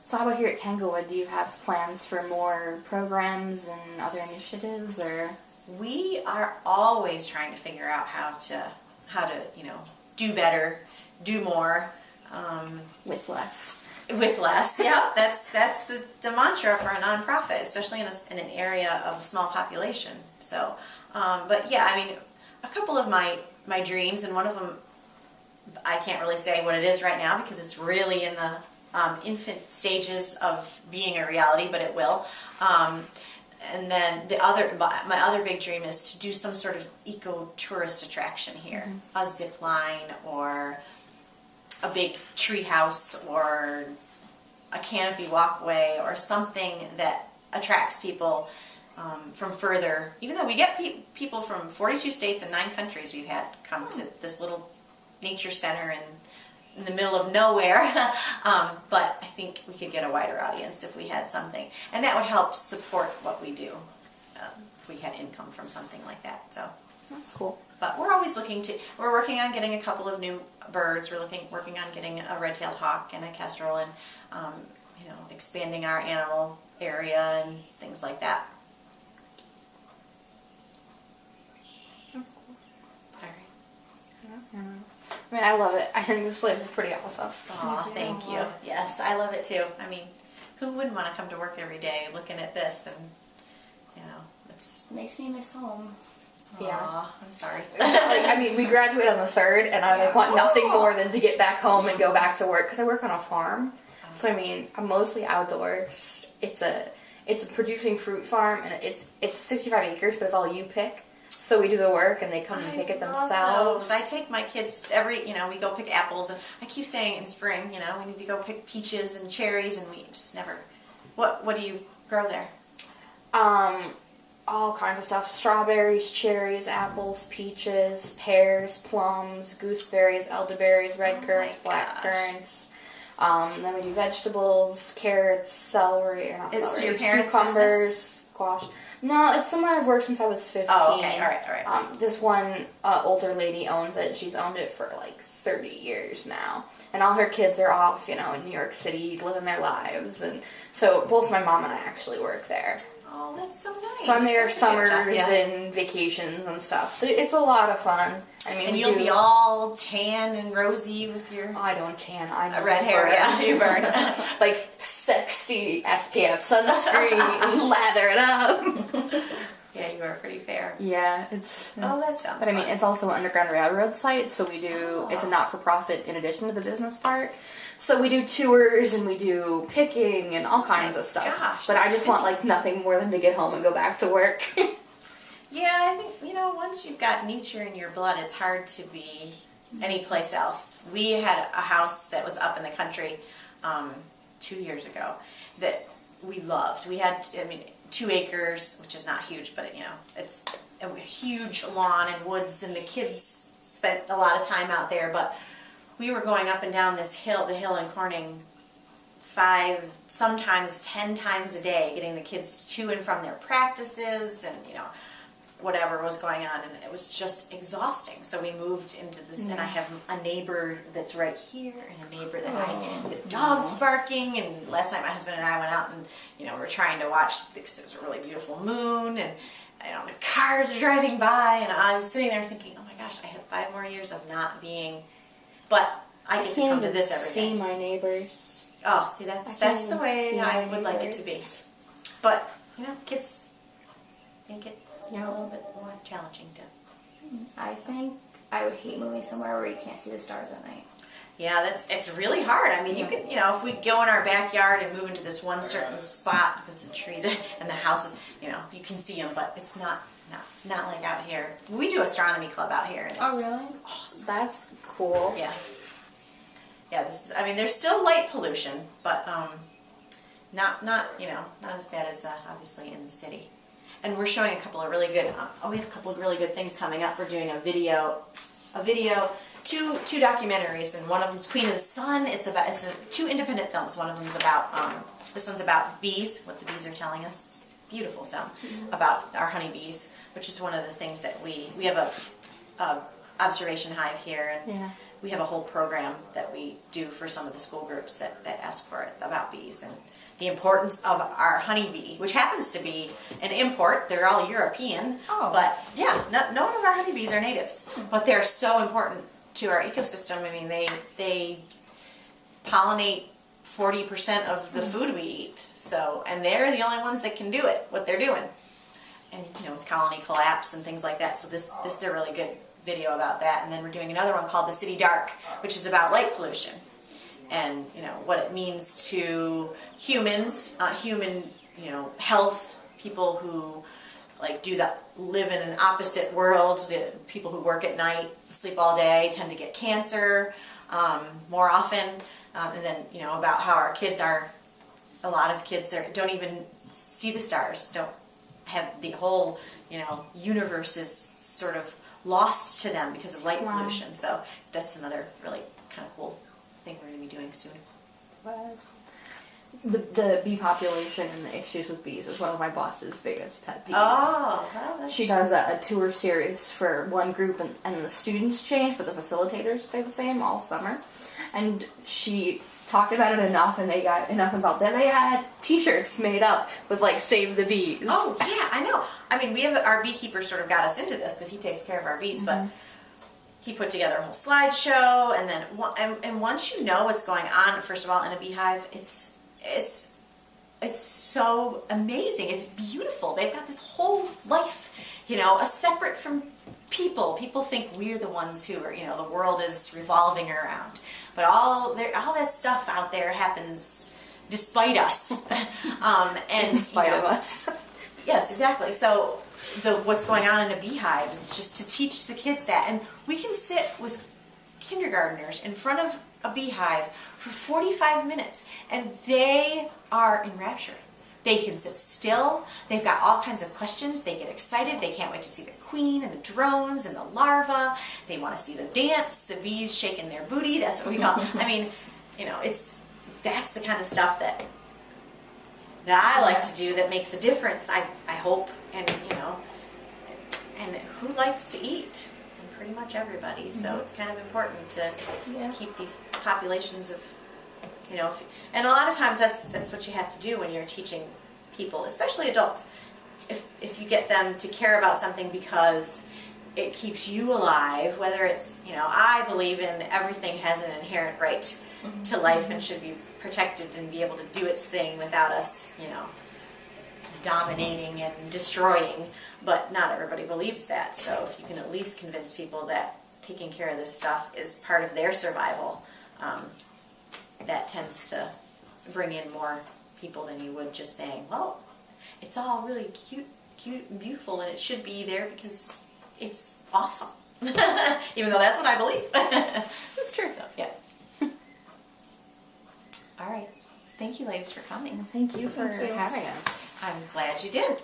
So how about here at Tanglewood? Do you have plans for more programs and other initiatives, or? We are always trying to figure out how to do better, do more. With less. With less, yeah. That's the mantra for a nonprofit, especially in an area of a small population. So, but yeah, I mean, a couple of my dreams, and one of them, I can't really say what it is right now because it's really in the infant stages of being a reality, but it will. And then my other big dream is to do some sort of eco-tourist attraction here, a zip line or a big tree house or a canopy walkway or something that attracts people from further. Even though we get people from 42 states and 9 countries, we've had come to this little nature center in the middle of nowhere. But I think we could get a wider audience if we had something, and that would help support what we do if we had income from something like that. So that's cool. But we're always we're working on getting a couple of new birds. We're working on getting a red-tailed hawk and a kestrel, and expanding our animal area and things like that. That's cool. All right. I mean, I love it. I think this place is pretty awesome. Aw, thank you. Yes, I love it too. I mean, who wouldn't want to come to work every day looking at this, and makes me miss home. Yeah. I'm sorry. We graduate on the 3rd, and I want nothing more than to get back home and go back to work, because I work on a farm. So I'm mostly outdoors. It's a producing fruit farm, and it's 65 acres, but it's all you pick. So we do the work, and they come and pick it themselves. I take my kids we go pick apples, and I keep saying in spring, we need to go pick peaches and cherries, and we just never. What do you grow there? All kinds of stuff: strawberries, cherries, apples, peaches, pears, plums, gooseberries, elderberries, red currants, black currants. Then we do vegetables: carrots, celery, or not celery. It's your parents' cucumbers, business? squash. No, it's somewhere I've worked since I was 15. Oh, okay, all right. This one older lady owns it. She's owned it for like 30 years now. And all her kids are off, in New York City, living their lives. And so both my mom and I actually work there. Oh, that's so nice. So I'm there summers and vacations and stuff. But it's a lot of fun. And you'll be all tan and rosy with your... I don't tan. I just red hair, yeah, you burn. Like 60 SPF sunscreen, lather it up. Yeah, you are pretty fair. Yeah, it's... Oh, that sounds But fun. it's also an Underground Railroad site, so we do... It's a not-for-profit in addition to the business part. So we do tours, and we do picking, and all kinds of stuff. Gosh, but I just want, nothing more than to get home and go back to work. Yeah, I think, once you've got nature in your blood, it's hard to be anyplace else. We had a house that was up in the country 2 years ago that we loved. We had, 2 acres, which is not huge, but, it's a huge lawn and woods, and the kids spent a lot of time out there, but we were going up and down this hill, the hill in Corning, 5, sometimes 10 times a day, getting the kids to and from their practices, and, whatever was going on, and it was just exhausting. So we moved into this, and I have a neighbor that's right here, and a neighbor that the dog's barking, and last night my husband and I went out, and, we were trying to watch, because it was a really beautiful moon, and, the cars are driving by, and I was sitting there thinking, oh my gosh, I have 5 more years of not being, but I get to come to this every day. See my neighbors. Oh, see, that's the way I would like it to be. But, kids make it a little bit more challenging too. I think I would hate moving somewhere where you can't see the stars at night. Yeah, it's really hard. You can, if we go in our backyard and move into this one certain spot because the trees and the houses, you can see them, but it's not like out here. We do astronomy club out here. And oh, really? Awesome. That's cool. Yeah. Yeah, this is, there's still light pollution, but not as bad as obviously in the city. And we're showing a couple of really good. We have a couple of really good things coming up. We're doing a video, two documentaries, and one of them's Queen of the Sun. It's 2 independent films. One of them's about this one's about bees, what the bees are telling us. It's a beautiful film about our honeybees, which is one of the things that we have a observation hive here, and we have a whole program that we do for some of the school groups that ask for it about bees and the importance of our honeybee, which happens to be an import. They're all European, but yeah, none of our honeybees are natives, but they're so important to our ecosystem. I mean, they pollinate 40% of the food we eat, so, and they're the only ones that can do it, what they're doing. And, with colony collapse and things like that, so this is a really good video about that. And then we're doing another one called The City Dark, which is about light pollution and what it means to humans, human health, people who live in an opposite world. The people who work at night, sleep all day, tend to get cancer more often. And then about how our kids a lot of kids don't even see the stars, don't have the whole universe is sort of lost to them because of light pollution. So that's another really kind of cool thing we're going to be doing soon. The bee population and the issues with bees is one of my boss's biggest pet peeves. Oh, well, she does a tour series for one group, and the students change, but the facilitators stay the same all summer. And she talked about it enough, and they got enough involved that they had T-shirts made up with Save the Bees. Oh yeah, I know. I mean, we have our beekeeper sort of got us into this because he takes care of our bees, but he put together a whole slideshow, and then and once you know what's going on, first of all, in a beehive, it's so amazing. It's beautiful. They've got this whole life, separate from people. People think we're the ones who are, the world is revolving around. But all that stuff out there happens despite us. And in spite of us. Yes, exactly. So what's going on in a beehive is just to teach the kids that. And we can sit with kindergartners in front of a beehive for 45 minutes, and they are enraptured. They can sit still. They've got all kinds of questions. They get excited. They can't wait to see the queen and the drones and the larva. They want to see the dance, the bees shaking their booty. That's what we call it. I mean, that's the kind of stuff that I like to do that makes a difference, I hope. And, and who likes to eat? Pretty much everybody. So it's kind of important to keep these populations of, and a lot of times that's what you have to do when you're teaching people, especially adults. If you get them to care about something because it keeps you alive, whether it's, I believe in everything has an inherent right to life and should be protected and be able to do its thing without us, dominating and destroying, but not everybody believes that. So if you can at least convince people that taking care of this stuff is part of their survival, that tends to bring in more people than you would just saying, well, it's all really cute and beautiful and it should be there because it's awesome. Even though that's what I believe. It's true. So, yeah. All right. Thank you, ladies, for coming. Thank you for having us. I'm glad you did.